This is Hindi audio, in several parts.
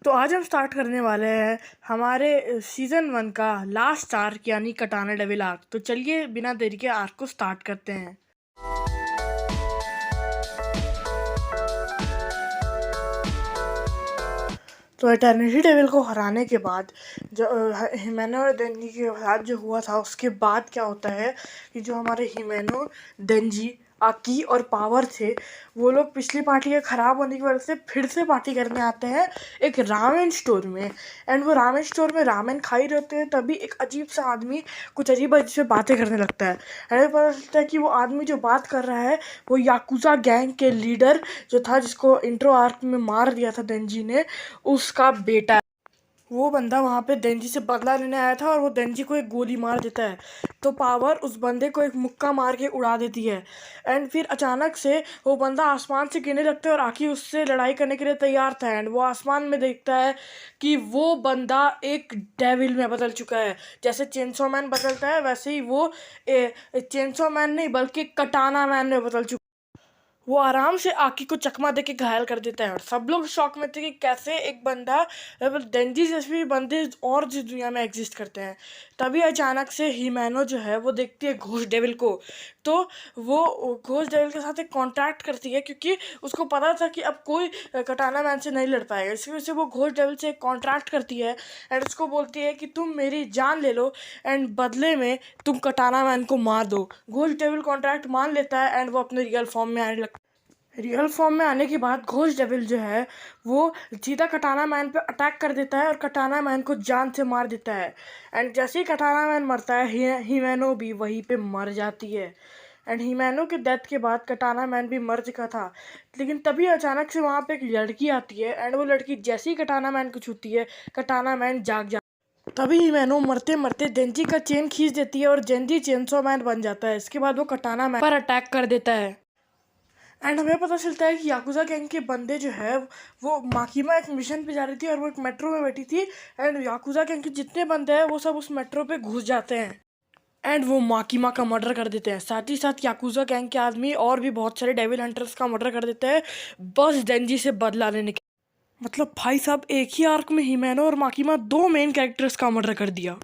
तो आज हम स्टार्ट करने वाले हैं हमारे सीज़न 1 का लास्ट आर्क यानी कटाना डेविल आर्क। तो चलिए बिना देरी के आर्क को स्टार्ट करते हैं। तो एटर्निटी डेविल को हराने के बाद जो हिमेनो और देंजी के साथ जो हुआ था उसके बाद क्या होता है कि जो हमारे हिमेनो, देंजी, आकी और पावर थे वो लोग पिछली पार्टी के ख़राब होने की वजह से फिर से पार्टी करने आते हैं एक रामेन स्टोर में। एंड वो रामेन स्टोर में रामेन खा ही रहते हैं तभी एक अजीब सा आदमी कुछ अजीब अजीब से बातें करने लगता है। हमें पता चलता है कि वो आदमी जो बात कर रहा है वो याकुज़ा गैंग के लीडर जो था जिसको इंट्रो आर्क में मार दिया था देंजी ने, उसका बेटा है। वो बंदा वहाँ पे देंजी से बदला लेने आया था और वो देंजी को एक गोली मार देता है। तो पावर उस बंदे को एक मुक्का मार के उड़ा देती है। एंड फिर अचानक से वो बंदा आसमान से गिरने लगता है और आखिर उससे लड़ाई करने के लिए तैयार था। एंड वो आसमान में देखता है कि वो बंदा एक डेविल में बदल चुका है। जैसे चेनसो मैन बदलता है वैसे ही वो चेनसो मैन नहीं बल्कि कटाना मैन में बदल चुका है। वो आराम से आकी को चकमा दे के घायल कर देता है और सब लोग शॉक में थे कि कैसे एक बंदा डेंजी जैसे भी बंदे और जिस दुनिया में एग्जिस्ट करते हैं। तभी अचानक से हिमैनो जो है वो देखती है घोस्ट डेविल को। तो वो घोस्ट डेविल के साथ एक कॉन्ट्रैक्ट करती है क्योंकि उसको पता था कि अब कोई कटाना मैन से नहीं लड़ पाएगा। इसी वजह से वो घोस्ट डेविल से एक कॉन्ट्रैक्ट करती है एंड उसको बोलती है कि तुम मेरी जान ले लो एंड बदले में तुम कटाना मैन को मार दो। घोस्ट डेविल कॉन्ट्रैक्ट मान लेता है एंड वो अपने रियल फॉर्म में आने लगता है। रियल फॉर्म में आने के बाद घोस्ट डेविल जो है वो सीधा कटाना मैन पे अटैक कर देता है और कटाना मैन को जान से मार देता है। एंड जैसे ही कटाना मैन मरता है हिमेनो भी वहीं पे मर जाती है। एंड हिमेनो के डेथ के बाद कटाना मैन भी मर चुका था। लेकिन तभी अचानक से वहाँ पे एक लड़की आती है एंड वो लड़की जैसे ही कटाना मैन को छूती है कटाना मैन जाग जाता है। तभी हिमेनो मरते मरते जेंजी का चेन खींच देती है और जेंजी चेनसो मैन बन जाता है। इसके बाद वो कटाना मैन पर अटैक कर देता है। एंड हमें पता चलता है कि याकुज़ा गैंग के बंदे जो है वो माकीमा एक मिशन पे जा रही थी और वो एक मेट्रो में बैठी थी। एंड याकुज़ा गैंग के जितने बंदे हैं वो सब उस मेट्रो पे घुस जाते हैं एंड वो माकीमा का मर्डर कर देते हैं। साथ ही साथ याकुज़ा गैंग के आदमी और भी बहुत सारे डेविल हंटर्स का मर्डर कर देते हैं बस डेंजी से बदला लेने के। मतलब भाई साहब एक ही आर्क में हिमेनो और माकीमा दो मेन कैरेक्टर्स का मर्डर कर दिया।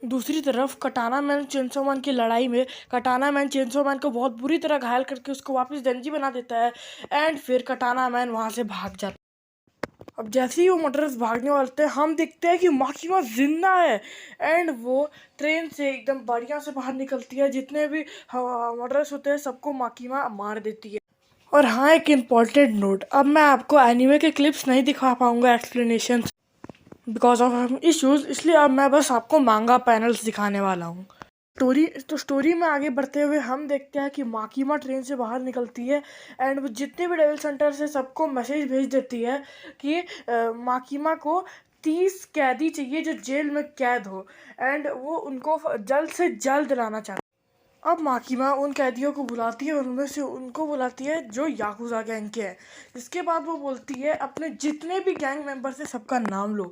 दूसरी तरफ कटाना मैन चेनसो मैन की लड़ाई में कटाना मैन चेनसो मैन को बहुत बुरी तरह घायल करके उसको वापस डेंजी बना देता है एंड फिर कटाना मैन वहाँ से भाग जाता है। अब जैसे ही वो मर्डरर्स भागने वाले थे हम देखते हैं कि माकीमा जिंदा है एंड वो ट्रेन से एकदम बढ़िया से बाहर निकलती है। जितने भी मर्डरर्स होते हैं सबको माकीमा मार देती है। और हाँ एक इम्पॉर्टेंट नोट, अब मैं आपको एनिमे के क्लिप्स नहीं दिखा पाऊंगा एक्सप्लेनेशन बिकॉज ऑफ इश्यूज, इसलिए अब मैं बस आपको मांगा पैनल्स दिखाने वाला हूँ। स्टोरी में आगे बढ़ते हुए हम देखते हैं कि माकीमा ट्रेन से बाहर निकलती है एंड वो जितने भी डेविल सेंटर्स है सबको मैसेज भेज देती है कि माकीमा को 30 कैदी चाहिए जो जेल में कैद हो एंड वो उनको जल्द से जल्द लाना चाहती है। अब माकीमा उन कैदियों को बुलाती है और उनमें से उनको बुलाती है जो याकुज़ा गैंग के हैं। इसके बाद वो बोलती है अपने जितने भी गैंग मेंबर्स हैं सबका नाम लो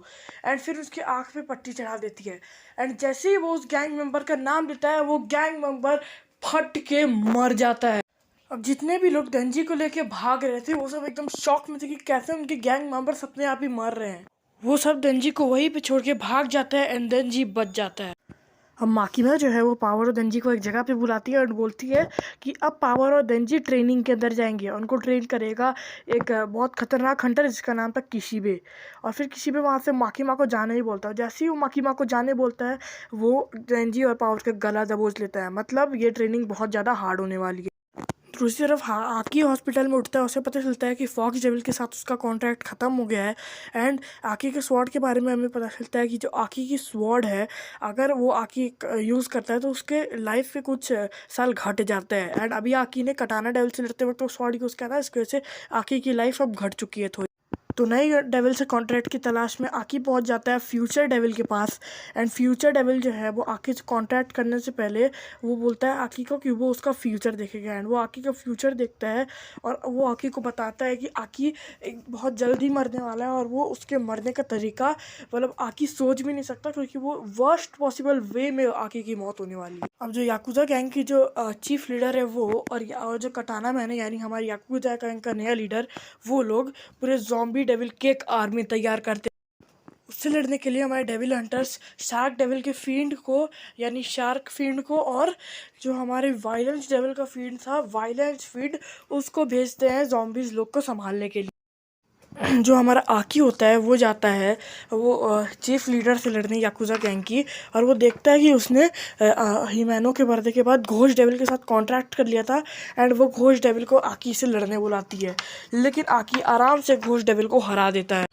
एंड फिर उसके आँख पे पट्टी चढ़ा देती है। एंड जैसे ही वो उस गैंग मेंबर का नाम लेता है वो गैंग मेंबर फट के मर जाता है। अब जितने भी लोग डेंजी को लेके भाग रहे थे वो सब एकदम शॉक में थे कि कैसे उनके गैंग मेंबर्स अपने आप ही मर रहे हैं। वो सब डेंजी को वहीं पे छोड़ के भाग जाता है एंड डेंजी बच जाता है। अब माकीमा जो है वो पावर और देंजी को एक जगह पे बुलाती है और बोलती है कि अब पावर और देंजी ट्रेनिंग के अंदर जाएंगे। उनको ट्रेन करेगा एक बहुत खतरनाक हंटर जिसका नाम था किशिबे। और फिर किशिबे वहाँ से माकीमा को जाने ही बोलता है। जैसे ही वो माकीमा को जाने बोलता है वो देंजी और पावर का गला दबोच लेता है। मतलब ये ट्रेनिंग बहुत ज़्यादा हार्ड होने वाली है। दूसरी तरफ आकी हॉस्पिटल में उठता है, उसे पता चलता है कि फॉक्स डेविल के साथ उसका कॉन्ट्रैक्ट ख़त्म हो गया है। एंड आकी के स्वॉर्ड के बारे में हमें पता चलता है कि जो आकी की स्वॉर्ड है अगर वो आकी यूज़ करता है तो उसके लाइफ पे कुछ साल घट जाते हैं। एंड अभी आकी ने कटाना डेविल से लड़ते वक्त वो स्वॉर्ड यूज़ किया था, इसकी वजह से आकी की लाइफ अब घट चुकी है थोड़ी। तो नई डेविल से कॉन्ट्रैक्ट की तलाश में आकी पहुंच जाता है फ्यूचर डेविल के पास। एंड फ्यूचर डेविल जो है वो आकी से कॉन्ट्रैक्ट करने से पहले वो बोलता है आकी को कि वो उसका फ्यूचर देखेगा। एंड वो आकी का फ्यूचर देखता है और वो आकी को बताता है कि आकी बहुत जल्दी मरने वाला है और वो उसके मरने का तरीका मतलब आकी सोच भी नहीं सकता क्योंकि वो वर्स्ट पॉसिबल वे में आकी की मौत होने वाली है। अब जो याकुज़ा गैंग की जो चीफ लीडर है वो और जो कटाना मैन है यानी हमारी याकुज़ा गैंग का नया लीडर, वो लोग पूरे ज़ॉम्बी डेविल केक आर्मी तैयार करते उससे लड़ने के लिए हमारे डेविल हंटर्स शार्क डेविल के फील्ड को, यानी शार्क फील्ड को, और जो हमारे वायलेंस डेविल का फील्ड था वायलेंस फील्ड, उसको भेजते हैं ज़ॉम्बीज़ लोग को संभालने के लिए। जो हमारा आकी होता है वो जाता है वो चीफ लीडर से लड़ने याकुज़ा गैंग की, और वो देखता है कि उसने हिमैनो के बर्थडे के बाद घोष डेविल के साथ कॉन्ट्रैक्ट कर लिया था, एंड वो घोष डेविल को आकी से लड़ने बुलाती है, लेकिन आकी आराम से घोष डेविल को हरा देता है।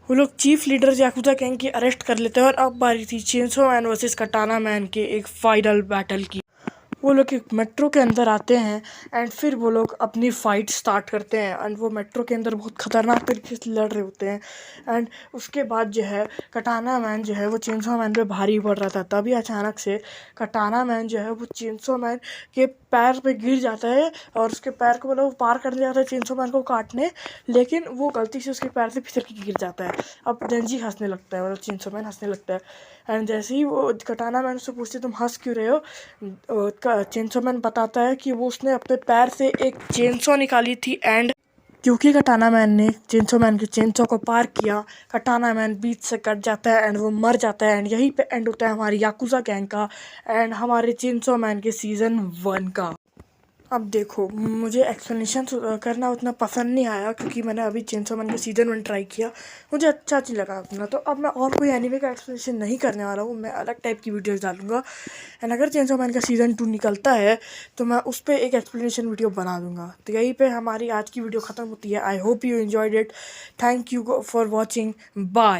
वो लोग चीफ लीडर याकुज़ा गैंग की अरेस्ट कर लेते हैं, और अब बारी थी चेंसो मैन वर्सेस कटाना मैन के एक फाइनल बैटल की। वो लोग एक मेट्रो के अंदर आते हैं, एंड फिर वो लोग अपनी फ़ाइट स्टार्ट करते हैं, एंड वो मेट्रो के अंदर बहुत ख़तरनाक तरीके से लड़ रहे होते हैं। एंड उसके बाद जो है कटाना मैन जो है वो चेंसो मैन पे भारी पड़ रहा था, तभी अचानक से कटाना मैन जो है वो चेंसो मैन के पैर पे गिर जाता है, और उसके पैर को मतलब वो पार कर जाता है चेंसो मैन को काटने, लेकिन वो गलती से उसके पैर से फिसल के गिर जाता है। अब डेंजी हंसने लगता है, मतलब चेंसो मैन हंसने लगता है, एंड जैसे ही वो कटाना मैन उससे पूछते तुम हंस क्यों रहे हो, चेंसो मैन बताता है कि वो उसने अपने पैर से एक चेंसो निकाली थी, एंड क्योंकि कटाना मैन ने चेंसो मैन के चेंसो को पार किया, कटाना मैन बीच से कट जाता है एंड वो मर जाता है, एंड यहीं पे एंड होता है हमारी याकुज़ा गैंग का एंड हमारे चेंसो मैन के सीज़न 1 का। अब देखो, मुझे एक्सप्लेनेशन करना उतना पसंद नहीं आया, क्योंकि मैंने अभी चेंसो मैन का सीज़न 1 ट्राई किया, मुझे अच्छा नहीं लगा उतना, तो अब मैं और कोई एनीमे का एक्सप्लेनेशन नहीं करने वाला हूँ, मैं अलग टाइप की वीडियोस डालूंगा। एंड अगर चेंसो मैन का सीज़न 2 निकलता है तो मैं उस पर एक एक्सप्लेनेशन वीडियो बना दूंगा। तो यहीं पे हमारी आज की वीडियो ख़त्म होती है। I hope you enjoyed it. Thank you for watching. Bye.